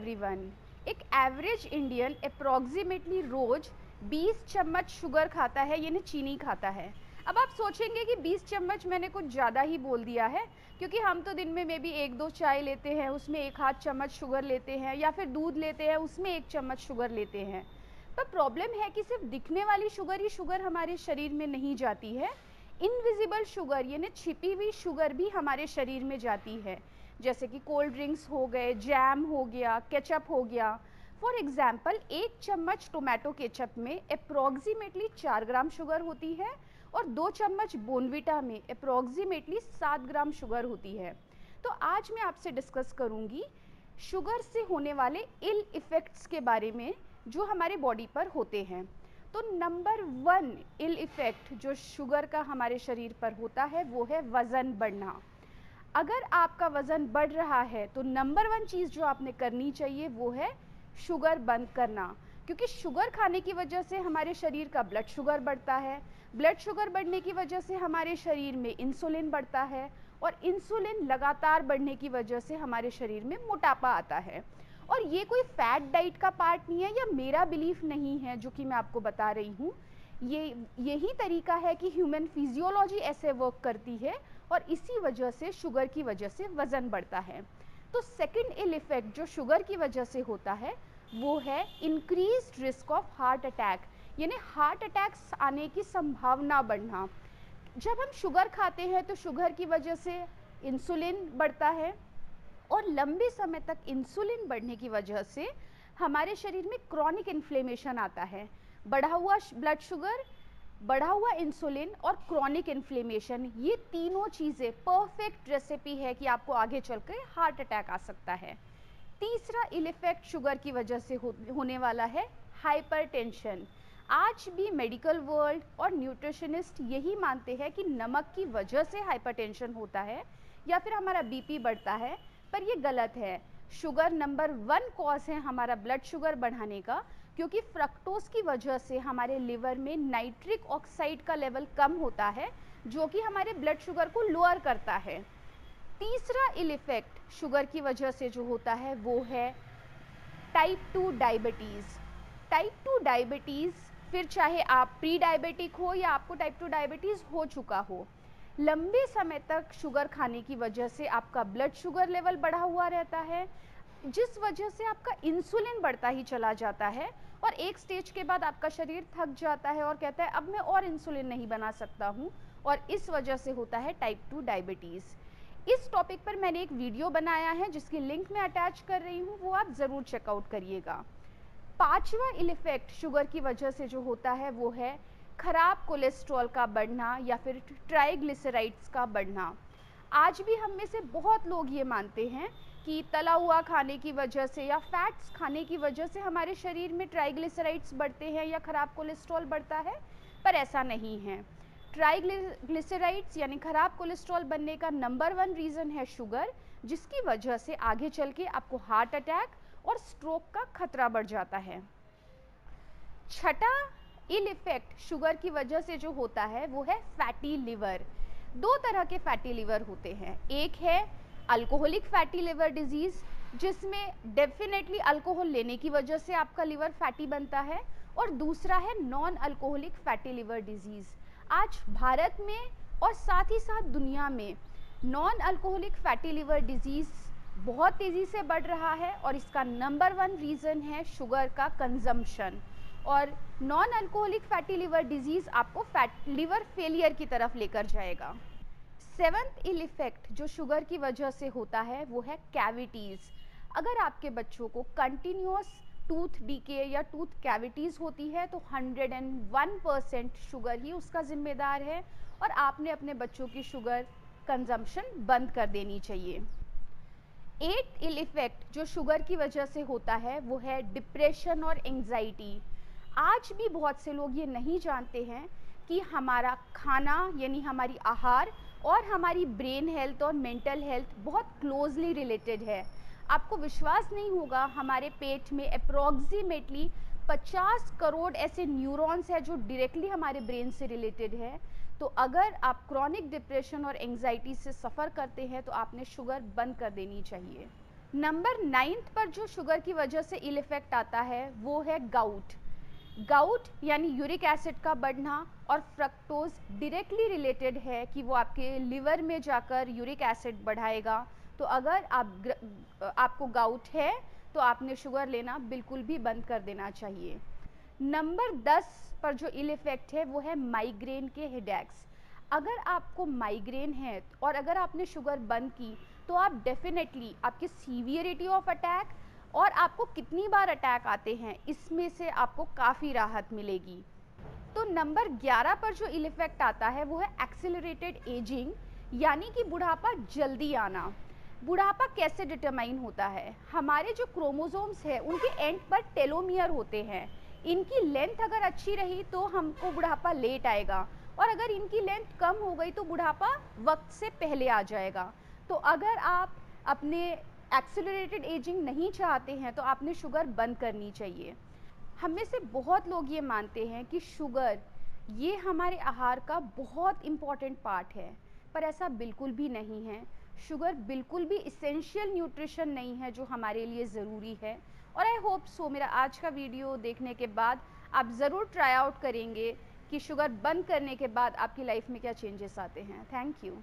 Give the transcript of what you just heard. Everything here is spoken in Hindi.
एवरीवन। एक एवरेज इंडियन अप्रॉक्सीमेटली रोज 20 चम्मच शुगर खाता है, यानी चीनी खाता है। अब आप सोचेंगे कि 20 चम्मच मैंने कुछ ज़्यादा ही बोल दिया है, क्योंकि हम तो दिन में मे बी 1-2 चाय लेते हैं, उसमें 1 आध चम्मच शुगर लेते हैं, या फिर दूध लेते हैं, उसमें 1 चम्मच शुगर लेते हैं। पर प्रॉब्लम है कि सिर्फ दिखने वाली शुगर ही शुगर हमारे शरीर में नहीं जाती है। इनविजिबल शुगर यानी छिपी हुई शुगर भी हमारे शरीर में जाती है, जैसे कि कोल्ड ड्रिंक्स हो गए, जैम हो गया, केचप हो गया। फॉर एग्जाम्पल 1 चम्मच टोमेटो केचप में अप्रॉक्सीमेटली 4 ग्राम शुगर होती है और 2 चम्मच बोनविटा में अप्रॉक्सीमेटली 7 ग्राम शुगर होती है। तो आज मैं आपसे डिस्कस करूंगी शुगर से होने वाले इल इफ़ेक्ट्स के बारे में जो हमारे बॉडी पर होते हैं। तो नंबर 1 इल इफ़ेक्ट जो शुगर का हमारे शरीर पर होता है वो है वज़न बढ़ना। अगर आपका वज़न बढ़ रहा है तो नंबर 1 चीज़ जो आपने करनी चाहिए वो है शुगर बंद करना, क्योंकि शुगर खाने की वजह से हमारे शरीर का ब्लड शुगर बढ़ता है। ब्लड शुगर बढ़ने की वजह से हमारे शरीर में इंसुलिन बढ़ता है और इंसुलिन लगातार बढ़ने की वजह से हमारे शरीर में मोटापा आता है। और ये कोई फैट डाइट का पार्ट नहीं है या मेरा बिलीफ नहीं है जो कि मैं आपको बता रही हूँ। यही तरीका है कि ह्यूमन फिजियोलॉजी ऐसे वर्क करती है और इसी वजह से शुगर की वजह से वज़न बढ़ता है। तो सेकंड इल इफ़ेक्ट जो शुगर की वजह से होता है वो है increased risk of heart attack, यानी हार्ट अटैक्स आने की संभावना बढ़ना। जब हम शुगर खाते हैं तो शुगर की वजह से इंसुलिन बढ़ता है और लंबे समय तक इंसुलिन बढ़ने की वजह से हमारे शरीर में क्रॉनिक इन्फ्लेमेशन आता है। बढ़ा हुआ ब्लड शुगर, बढ़ा हुआ इंसुलिन और क्रॉनिक इन्फ्लेमेशन, ये तीनों चीज़ें परफेक्ट रेसिपी है कि आपको आगे चलकर हार्ट अटैक आ सकता है। तीसरा इल इफेक्ट शुगर की वजह से होने वाला है हाइपरटेंशन। आज भी मेडिकल वर्ल्ड और न्यूट्रिशनिस्ट यही मानते हैं कि नमक की वजह से हाइपरटेंशन होता है या फिर हमारा बीपी बढ़ता है, पर ये गलत है। शुगर नंबर 1 कॉज है हमारा ब्लड शुगर बढ़ाने का, क्योंकि फ्रक्टोज की वजह से हमारे लिवर में नाइट्रिक ऑक्साइड का लेवल कम होता है जो कि हमारे ब्लड शुगर को लोअर करता है। तीसरा इल इफेक्ट शुगर की वजह से जो होता है वो है टाइप 2 डायबिटीज़। टाइप 2 डायबिटीज़, फिर चाहे आप प्री डायबिटिक हो या आपको टाइप 2 डायबिटीज़ हो चुका हो, लंबे समय तक शुगर खाने की वजह से आपका ब्लड शुगर लेवल बढ़ा हुआ रहता है, जिस वजह से आपका इंसुलिन बढ़ता ही चला जाता है और एक स्टेज के बाद आपका शरीर थक जाता है और कहता है अब मैं और इंसुलिन नहीं बना सकता हूँ, और इस वजह से होता है टाइप 2 डायबिटीज़। इस टॉपिक पर मैंने एक वीडियो बनाया है जिसकी लिंक मैं अटैच कर रही हूँ, वो आप ज़रूर चेकआउट करिएगा। पांचवा इल इफेक्ट शुगर की वजह से जो होता है वो है खराब कोलेस्ट्रॉल का बढ़ना या फिर ट्राइग्लिसराइड्स का बढ़ना। आज भी हम में से बहुत लोग ये मानते हैं कि तला हुआ खाने की वजह से या फैट्स खाने की वजह से हमारे शरीर में ट्राइग्लिसराइड्स बढ़ते हैं या खराब कोलेस्ट्रॉल बढ़ता है, पर ऐसा नहीं है। ट्राइग्लिसराइड्स यानी खराब कोलेस्ट्रॉल बनने का नंबर 1 रीज़न है शुगर, जिसकी वजह से आगे चल के आपको हार्ट अटैक और स्ट्रोक का खतरा बढ़ जाता है। छठा इल इफेक्ट शुगर की वजह से जो होता है वो है फैटी लिवर। 2 तरह के फैटी लिवर होते हैं, एक है अल्कोहलिक फैटी लिवर डिजीज़, जिसमें डेफिनेटली अल्कोहल लेने की वजह से आपका लिवर फैटी बनता है, और दूसरा है non alcoholic fatty liver disease. आज भारत में और साथ ही साथ दुनिया में non alcoholic fatty liver disease बहुत तेज़ी से बढ़ रहा है और इसका नंबर 1 रीज़न है शुगर का कंजम्पशन। और non alcoholic fatty liver disease आपको लिवर फेलियर की तरफ लेकर जाएगा। 7th इल इफेक्ट जो शुगर की वजह से होता है वो है कैविटीज़। अगर आपके बच्चों को कंटिन्यूस टूथ डीके या टूथ कैविटीज़ होती है तो 101% शुगर ही उसका ज़िम्मेदार है और आपने अपने बच्चों की शुगर कंजम्पशन बंद कर देनी चाहिए। 8th इल इफेक्ट जो शुगर की वजह से होता है वो है डिप्रेशन और एंजाइटी। आज भी बहुत से लोग ये नहीं जानते हैं कि हमारा खाना यानी हमारी आहार और हमारी ब्रेन हेल्थ और मेंटल हेल्थ बहुत क्लोजली रिलेटेड है। आपको विश्वास नहीं होगा, हमारे पेट में अप्रॉक्सीमेटली 50 करोड़ ऐसे न्यूरॉन्स हैं जो डायरेक्टली हमारे ब्रेन से रिलेटेड है। तो अगर आप क्रॉनिक डिप्रेशन और एंजाइटी से सफ़र करते हैं तो आपने शुगर बंद कर देनी चाहिए। नंबर 9 पर जो शुगर की वजह से इल इफेक्ट आता है वो है गाउट। गाउट यानी यूरिक एसिड का बढ़ना, और फ्रक्टोज डायरेक्टली रिलेटेड है कि वो आपके लिवर में जाकर यूरिक एसिड बढ़ाएगा। तो अगर आपको गाउट है तो आपने शुगर लेना बिल्कुल भी बंद कर देना चाहिए। नंबर 10 पर जो इल इफेक्ट है वो है माइग्रेन के हेडेक्स। अगर आपको माइग्रेन है और अगर आपने शुगर बंद की तो आप डेफिनेटली आपकी सीवियरिटी ऑफ अटैक और आपको कितनी बार अटैक आते हैं इसमें से आपको काफ़ी राहत मिलेगी। तो नंबर 11 पर जो इल इफेक्ट आता है वो है एक्सेलरेटेड एजिंग, यानी कि बुढ़ापा जल्दी आना। बुढ़ापा कैसे डिटरमाइन होता है? हमारे जो क्रोमोसोम्स है उनके एंड पर टेलोमियर होते हैं। इनकी लेंथ अगर अच्छी रही तो हमको बुढ़ापा लेट आएगा, और अगर इनकी लेंथ कम हो गई तो बुढ़ापा वक्त से पहले आ जाएगा। तो अगर आप अपने एक्सेलरेटेड एजिंग नहीं चाहते हैं तो आपने शुगर बंद करनी चाहिए। हम में से बहुत लोग ये मानते हैं कि शुगर ये हमारे आहार का बहुत इम्पॉर्टेंट पार्ट है, पर ऐसा बिल्कुल भी नहीं है। शुगर बिल्कुल भी इसेंशियल न्यूट्रिशन नहीं है जो हमारे लिए ज़रूरी है। और आई होप सो मेरा आज का वीडियो देखने के बाद आप ज़रूर ट्राई आउट करेंगे कि शुगर बंद करने के बाद आपकी लाइफ में क्या चेंजेस आते हैं। Thank you.